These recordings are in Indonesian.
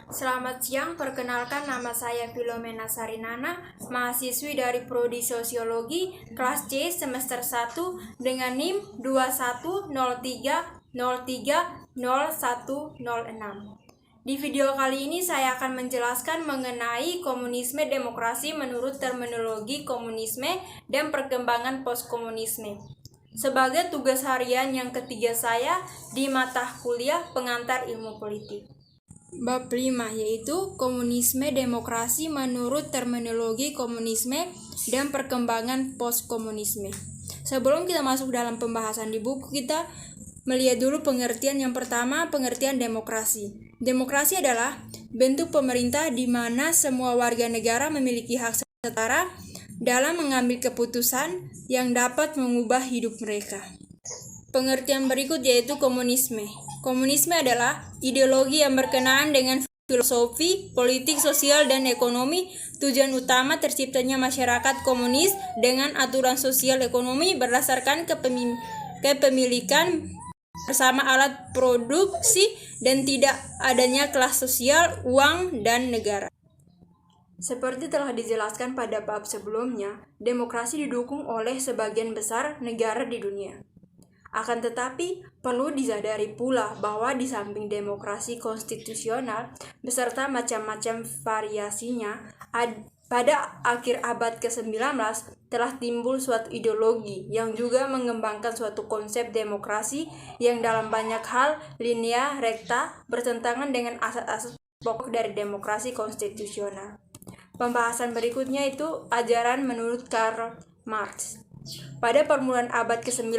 Selamat siang, perkenalkan nama saya Filomena Sarinana, mahasiswi dari Prodi Sosiologi kelas C semester 1 dengan NIM 2103030106. Di video kali ini saya akan menjelaskan mengenai komunisme demokrasi menurut terminologi komunisme dan perkembangan postkomunisme. Sebagai tugas harian yang ketiga saya di mata kuliah pengantar ilmu politik. Bab 5 yaitu komunisme demokrasi menurut terminologi komunisme dan perkembangan postkomunisme. Sebelum kita masuk dalam pembahasan di buku, kita melihat dulu pengertian yang pertama, pengertian demokrasi. Demokrasi adalah bentuk pemerintah di mana semua warga negara memiliki hak setara dalam mengambil keputusan yang dapat mengubah hidup mereka. Pengertian berikut yaitu komunisme. Komunisme adalah ideologi yang berkenaan dengan filosofi, politik, sosial, dan ekonomi. Tujuan utama terciptanya masyarakat komunis dengan aturan sosial ekonomi berdasarkan kepemilikan bersama alat produksi dan tidak adanya kelas sosial, uang, dan negara. Seperti telah dijelaskan pada bab sebelumnya, demokrasi didukung oleh sebagian besar negara di dunia. Akan tetapi, perlu disadari pula bahwa di samping demokrasi konstitusional beserta macam-macam variasinya, pada akhir abad ke-19 telah timbul suatu ideologi yang juga mengembangkan suatu konsep demokrasi yang dalam banyak hal linear, rekta, bertentangan dengan asas-asas pokok dari demokrasi konstitusional. Pembahasan berikutnya itu ajaran menurut Karl Marx. Pada permulaan abad ke-19,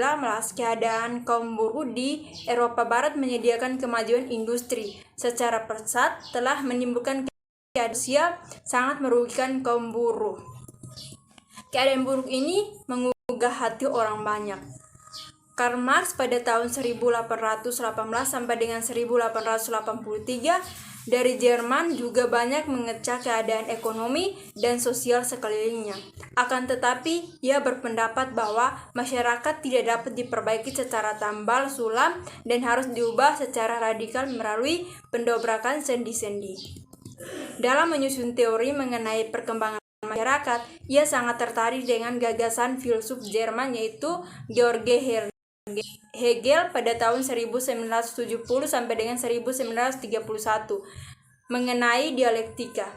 keadaan kaum buruh di Eropa Barat menyediakan kemajuan industri secara pesat telah menimbulkan keadaan sosial sangat merugikan kaum buruh. Keadaan buruk ini menggugah hati orang banyak. Karl Marx pada tahun 1818 sampai dengan 1883 dari Jerman juga banyak mengecah keadaan ekonomi dan sosial sekelilingnya. Akan tetapi, ia berpendapat bahwa masyarakat tidak dapat diperbaiki secara tambal sulam dan harus diubah secara radikal melalui pendobrakan sendi-sendi. Dalam menyusun teori mengenai perkembangan masyarakat, ia sangat tertarik dengan gagasan filsuf Jerman yaitu George Hegel pada tahun 1970 sampai dengan 1931 mengenai dialektika.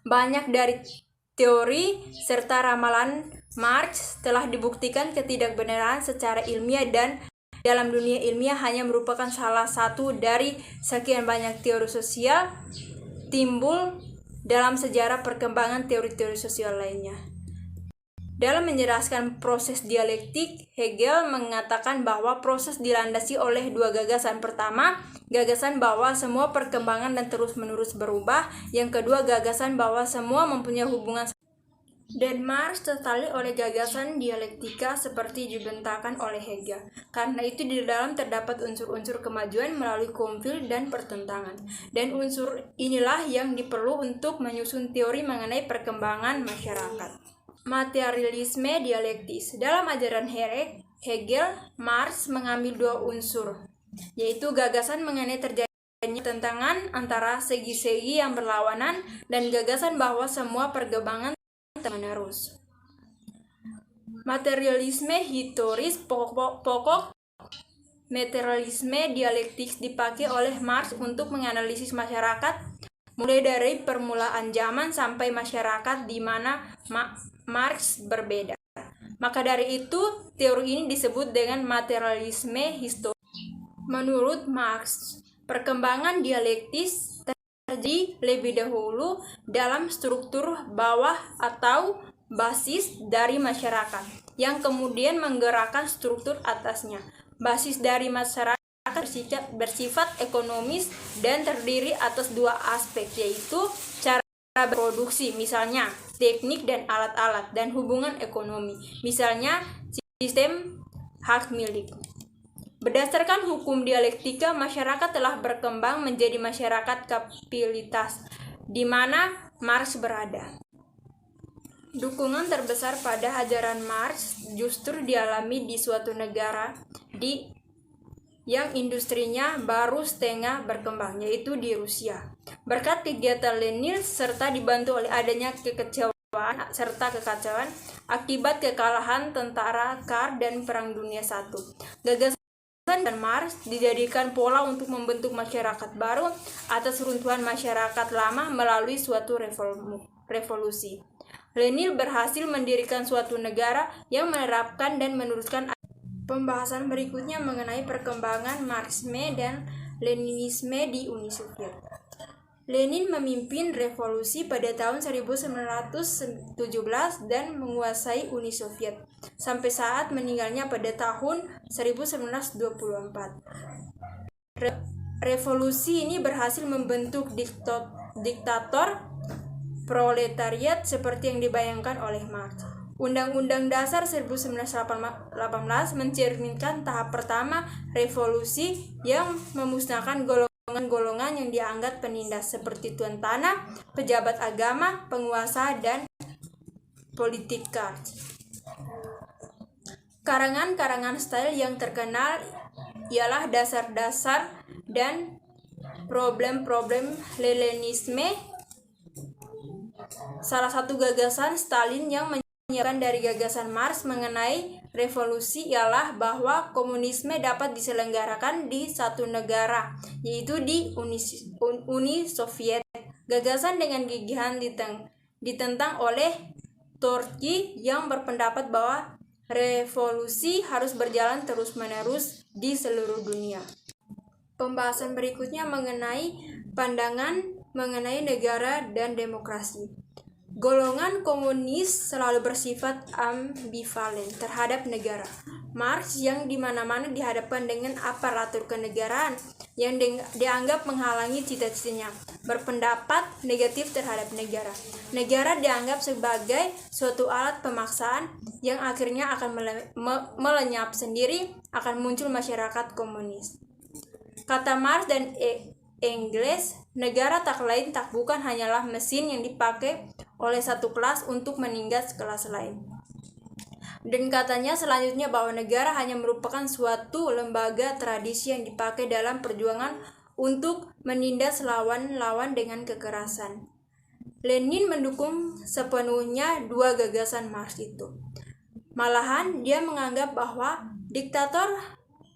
Banyak dari teori serta ramalan Marx telah dibuktikan ketidakbenaran secara ilmiah dan dalam dunia ilmiah hanya merupakan salah satu dari sekian banyak teori sosial timbul dalam sejarah perkembangan teori-teori sosial lainnya. Dalam menjelaskan proses dialektik, Hegel mengatakan bahwa proses dilandasi oleh dua gagasan. Pertama, gagasan bahwa semua perkembangan dan terus-menerus berubah. Yang kedua, gagasan bahwa semua mempunyai hubungan. Dan Marx tertarik oleh gagasan dialektika seperti dibentangkan oleh Hegel. Karena itu di dalam terdapat unsur-unsur kemajuan melalui konflik dan pertentangan. Dan unsur inilah yang diperlu untuk menyusun teori mengenai perkembangan masyarakat. Materialisme dialektis. Dalam ajaran Hegel, Marx mengambil dua unsur, yaitu gagasan mengenai terjadinya tentangan antara segi-segi yang berlawanan dan gagasan bahwa semua perkembangan terus-menerus. Materialisme historis. Pokok materialisme dialektis dipakai oleh Marx untuk menganalisis masyarakat mulai dari permulaan zaman sampai masyarakat di mana Marx berbeda. Maka dari itu, teori ini disebut dengan materialisme historis. Menurut Marx, perkembangan dialektis terjadi lebih dahulu dalam struktur bawah atau basis dari masyarakat, yang kemudian menggerakkan struktur atasnya. Basis dari masyarakat bersifat ekonomis dan terdiri atas dua aspek, yaitu cara berproduksi, misalnya teknik dan alat-alat, dan hubungan ekonomi, misalnya sistem hak milik. Berdasarkan hukum dialektika, masyarakat telah berkembang menjadi masyarakat kapitalitas, di mana Marx berada. Dukungan terbesar pada ajaran Marx justru dialami di suatu negara yang industrinya baru setengah berkembang, yaitu di Rusia. Berkat kegiatan Lenin serta dibantu oleh adanya kekecewaan kekacauan akibat kekalahan tentara Tsar dan Perang Dunia I. Gagasan dan Marx dijadikan pola untuk membentuk masyarakat baru atas runtuhan masyarakat lama melalui suatu revolusi. Lenin berhasil mendirikan suatu negara yang menerapkan dan meneruskan. Pembahasan berikutnya mengenai perkembangan Marxisme dan Leninisme di Uni Soviet. Lenin memimpin revolusi pada tahun 1917 dan menguasai Uni Soviet sampai saat meninggalnya pada tahun 1924. Revolusi ini berhasil membentuk diktator proletariat seperti yang dibayangkan oleh Marx. Undang-Undang Dasar 1918 mencerminkan tahap pertama revolusi yang memusnahkan golongan yang dianggap penindas seperti tuan tanah, pejabat agama, penguasa, dan politika. Karangan-karangan style yang terkenal ialah dasar-dasar dan problem-problem Leninisme. Salah satu gagasan Stalin yang menyiapkan dari gagasan Marx mengenai revolusi ialah bahwa komunisme dapat diselenggarakan di satu negara, yaitu di Uni Soviet. Gagasan dengan gigihan ditentang oleh Trotsky yang berpendapat bahwa revolusi harus berjalan terus-menerus di seluruh dunia. Pembahasan berikutnya mengenai pandangan mengenai negara dan demokrasi. Golongan komunis selalu bersifat ambivalen terhadap negara. Marx yang dimana-mana dihadapkan dengan aparatur kenegaraan yang dianggap menghalangi cita-citanya, berpendapat negatif terhadap negara. Negara dianggap sebagai suatu alat pemaksaan yang akhirnya akan melenyap sendiri, akan muncul masyarakat komunis. Kata Marx dan Engels, negara tak lain tak bukan hanyalah mesin yang dipakai oleh satu kelas untuk menindas kelas lain. Dan katanya selanjutnya bahwa negara hanya merupakan suatu lembaga tradisi yang dipakai dalam perjuangan untuk menindas lawan-lawan dengan kekerasan. Lenin mendukung sepenuhnya dua gagasan Marx itu. Malahan dia menganggap bahwa diktator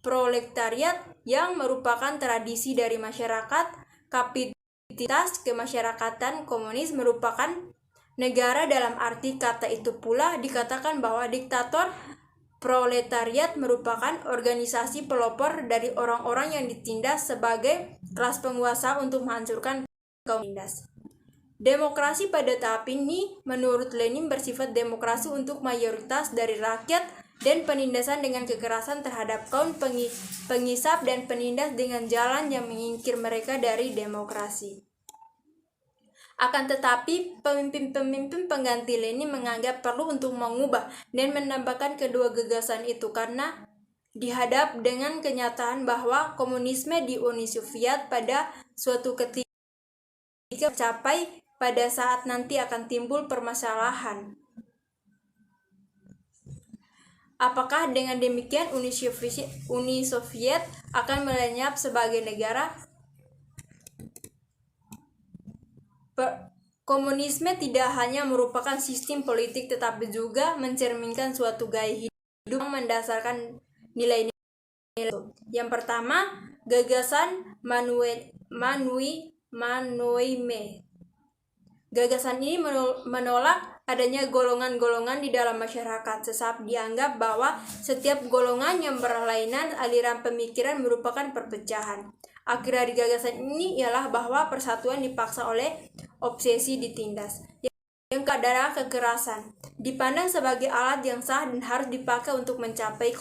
proletariat yang merupakan tradisi dari masyarakat kapitalitas kemasyarakatan komunis merupakan negara dalam arti kata itu pula dikatakan bahwa diktator proletariat merupakan organisasi pelopor dari orang-orang yang ditindas sebagai kelas penguasa untuk menghancurkan kaum tindas. Demokrasi pada tahap ini menurut Lenin bersifat demokrasi untuk mayoritas dari rakyat dan penindasan dengan kekerasan terhadap kaum pengisap dan penindas dengan jalan yang menyingkir mereka dari demokrasi. Akan tetapi, pemimpin-pemimpin pengganti Lenin menganggap perlu untuk mengubah dan menambahkan kedua gagasan itu karena dihadap dengan kenyataan bahwa komunisme di Uni Soviet pada suatu ketika tercapai pada saat nanti akan timbul permasalahan. Apakah dengan demikian Uni Soviet akan melenyap sebagai negara? Komunisme tidak hanya merupakan sistem politik tetapi juga mencerminkan suatu gaya hidup yang mendasarkan nilai-nilai. Yang pertama, gagasan Manouisme. Gagasan ini menolak adanya golongan-golongan di dalam masyarakat, sebab dianggap bahwa setiap golongan yang berlainan aliran pemikiran merupakan perpecahan. Akhir dari gagasan ini ialah bahwa persatuan dipaksa oleh obsesi ditindas. Yang kedua adalah kekerasan, dipandang sebagai alat yang sah dan harus dipakai untuk mencapai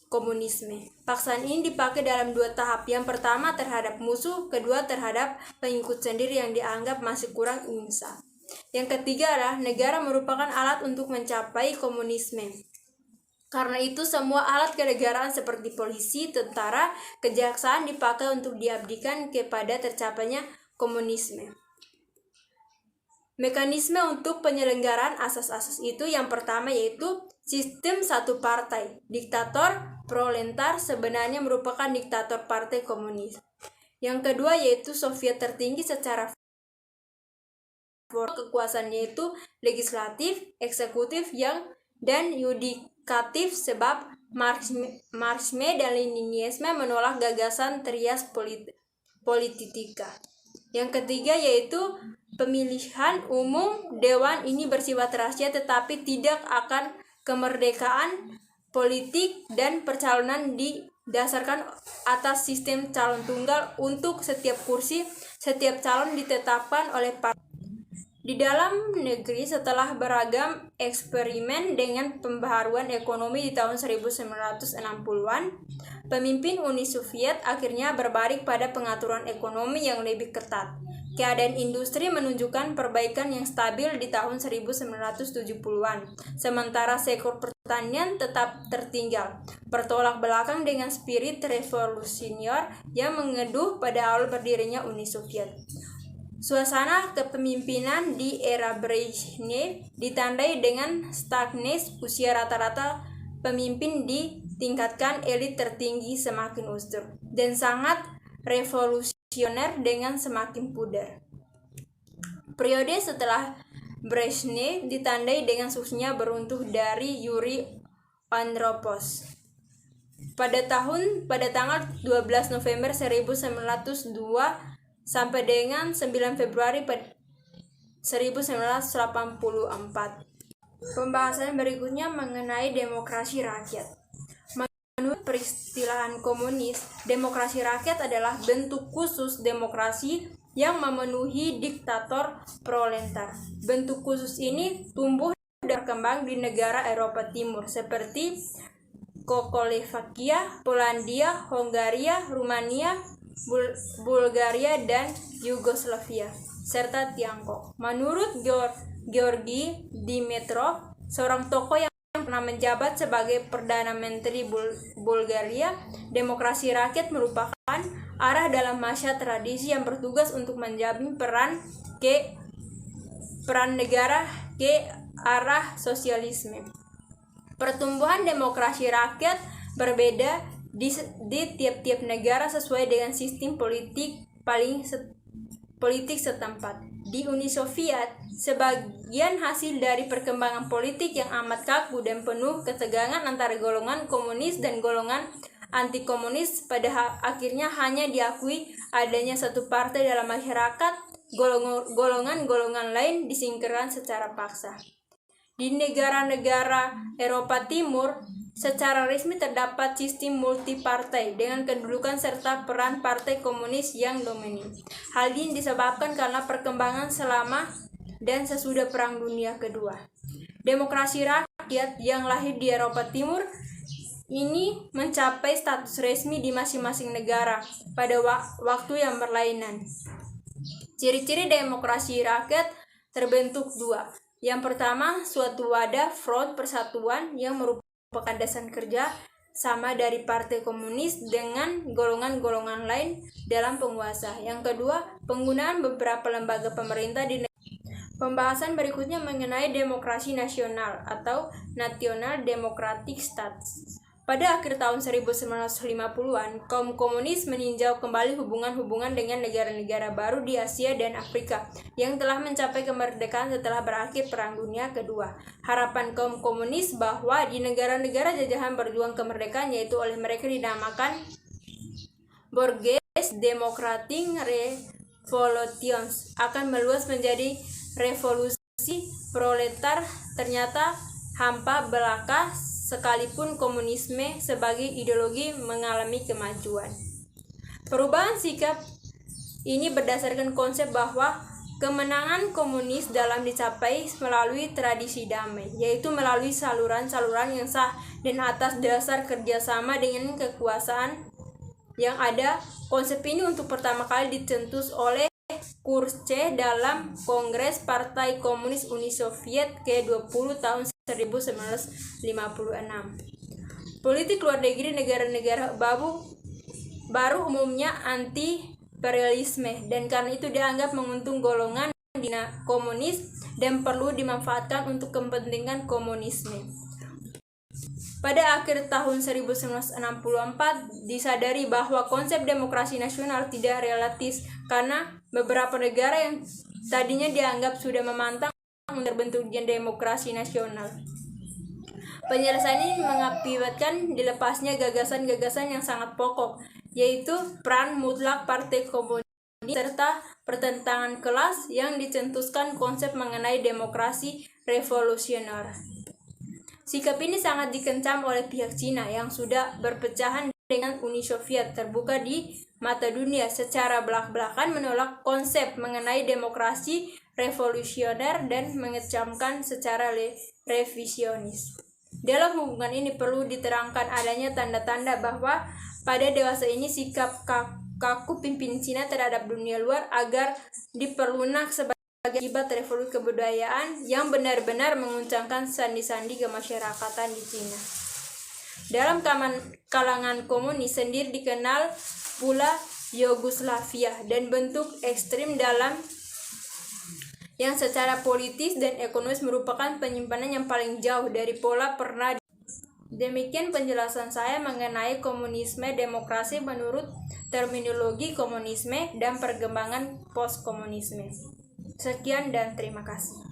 komunisme. Paksaan ini dipakai dalam dua tahap. Yang pertama terhadap musuh, kedua terhadap pengikut sendiri yang dianggap masih kurang insaf. Yang ketiga adalah negara merupakan alat untuk mencapai komunisme. Karena itu semua alat kenegaraan seperti polisi, tentara, kejaksaan dipakai untuk diabdikan kepada tercapainya komunisme. Mekanisme untuk penyelenggaraan asas-asas itu yang pertama yaitu sistem satu partai. Diktator proletar sebenarnya merupakan diktator partai komunis. Yang kedua yaitu Soviet tertinggi secara kekuasaan yaitu legislatif, eksekutif dan yudikatif sebab Marxisme dan Leninisme menolak gagasan trias politika. Yang ketiga yaitu pemilihan umum. Dewan ini bersifat rahasia tetapi tidak akan kemerdekaan politik dan percalonan didasarkan atas sistem calon tunggal. Untuk setiap kursi, setiap calon ditetapkan oleh partai. Di dalam negeri, setelah beragam eksperimen dengan pembaharuan ekonomi di tahun 1960-an, pemimpin Uni Soviet akhirnya berbalik pada pengaturan ekonomi yang lebih ketat. Keadaan industri menunjukkan perbaikan yang stabil di tahun 1970-an, sementara sektor pertanian tetap tertinggal, bertolak belakang dengan spirit revolusioner yang mengeduh pada awal berdirinya Uni Soviet. Suasana kepemimpinan di era Brezhnev ditandai dengan stagnasi usia rata-rata pemimpin ditingkatkan elit tertinggi semakin ustur dan sangat revolusioner dengan semakin pudar. Periode setelah Brezhnev ditandai dengan suksesnya beruntuh dari Yuri Andropov. Pada tanggal 12 November 1902 sampai dengan 9 Februari 1984. Pembahasan berikutnya mengenai demokrasi rakyat. Menurut peristilahan komunis, demokrasi rakyat adalah bentuk khusus demokrasi yang memenuhi diktator proletar. Bentuk khusus ini tumbuh dan berkembang di negara Eropa Timur seperti Czechoslovakia, Polandia, Hongaria, Rumania, Bulgaria dan Yugoslavia serta Tiongkok. Menurut Georgi Dimitrov, seorang tokoh yang pernah menjabat sebagai Perdana Menteri Bulgaria, demokrasi rakyat merupakan arah dalam masa tradisi yang bertugas untuk menjamin peran negara ke arah sosialisme. Pertumbuhan demokrasi rakyat berbeda di tiap-tiap negara sesuai dengan sistem politik setempat. Di Uni Soviet, sebagian hasil dari perkembangan politik yang amat kaku dan penuh ketegangan antara golongan komunis dan golongan anti-komunis pada akhirnya hanya diakui adanya satu partai dalam masyarakat, golongan-golongan lain disingkirkan secara paksa. Di negara-negara Eropa Timur, secara resmi terdapat sistem multipartai dengan kedudukan serta peran partai komunis yang dominan. Hal ini disebabkan karena perkembangan selama dan sesudah Perang Dunia Kedua. Demokrasi rakyat yang lahir di Eropa Timur ini mencapai status resmi di masing-masing negara pada waktu yang berlainan. Ciri-ciri demokrasi rakyat terbentuk dua. Yang pertama, suatu wadah front persatuan yang merupakan dasar kerja sama dari partai komunis dengan golongan-golongan lain dalam penguasa. Yang kedua, penggunaan beberapa lembaga pemerintah di negara. Pembahasan berikutnya mengenai demokrasi nasional atau National Democratic States. Pada akhir tahun 1950-an, kaum komunis meninjau kembali hubungan-hubungan dengan negara-negara baru di Asia dan Afrika yang telah mencapai kemerdekaan setelah berakhir Perang Dunia Kedua. Harapan kaum komunis bahwa di negara-negara jajahan berjuang kemerdekaan, yaitu oleh mereka dinamakan Borges Democratic Revolutions, akan meluas menjadi revolusi proletar, ternyata hampa belaka sekalipun komunisme sebagai ideologi mengalami kemajuan. Perubahan sikap ini berdasarkan konsep bahwa kemenangan komunis dalam dicapai melalui tradisi damai, yaitu melalui saluran-saluran yang sah dan atas dasar kerjasama dengan kekuasaan yang ada. Konsep ini untuk pertama kali dicetus oleh Khrushchev dalam Kongres Partai Komunis Uni Soviet ke-20 tahun 1956. Politik luar negeri negara-negara baru umumnya anti-imperialisme dan karena itu dianggap menguntung golongan komunis dan perlu dimanfaatkan untuk kepentingan komunisme. Pada akhir tahun 1964 disadari bahwa konsep demokrasi nasional tidak realistis karena beberapa negara yang tadinya dianggap sudah memantang terbentuknya demokrasi nasional. Penyelesaian ini mengakibatkan dilepasnya gagasan-gagasan yang sangat pokok, yaitu peran mutlak Partai Komunis serta pertentangan kelas yang dicetuskan konsep mengenai demokrasi revolusioner. Sikap ini sangat dikencam oleh pihak Cina yang sudah berpecahan dengan Uni Soviet terbuka di mata dunia secara belak-belakan menolak konsep mengenai demokrasi revolusioner dan mengecamkan secara revisionis. Dalam hubungan ini perlu diterangkan adanya tanda-tanda bahwa pada dewasa ini sikap kaku pimpin Cina terhadap dunia luar agar diperlunak sebagai akibat revolusi kebudayaan yang benar-benar menguncangkan sandi-sandi kemasyarakatan di Cina. Dalam kalangan komunis sendiri dikenal pula Yugoslavia dan bentuk ekstrim dalam yang secara politis dan ekonomis merupakan penyimpanan yang paling jauh dari pola pernah. Demikian penjelasan saya mengenai komunisme demokrasi menurut terminologi komunisme dan perkembangan postkomunisme. Sekian dan terima kasih.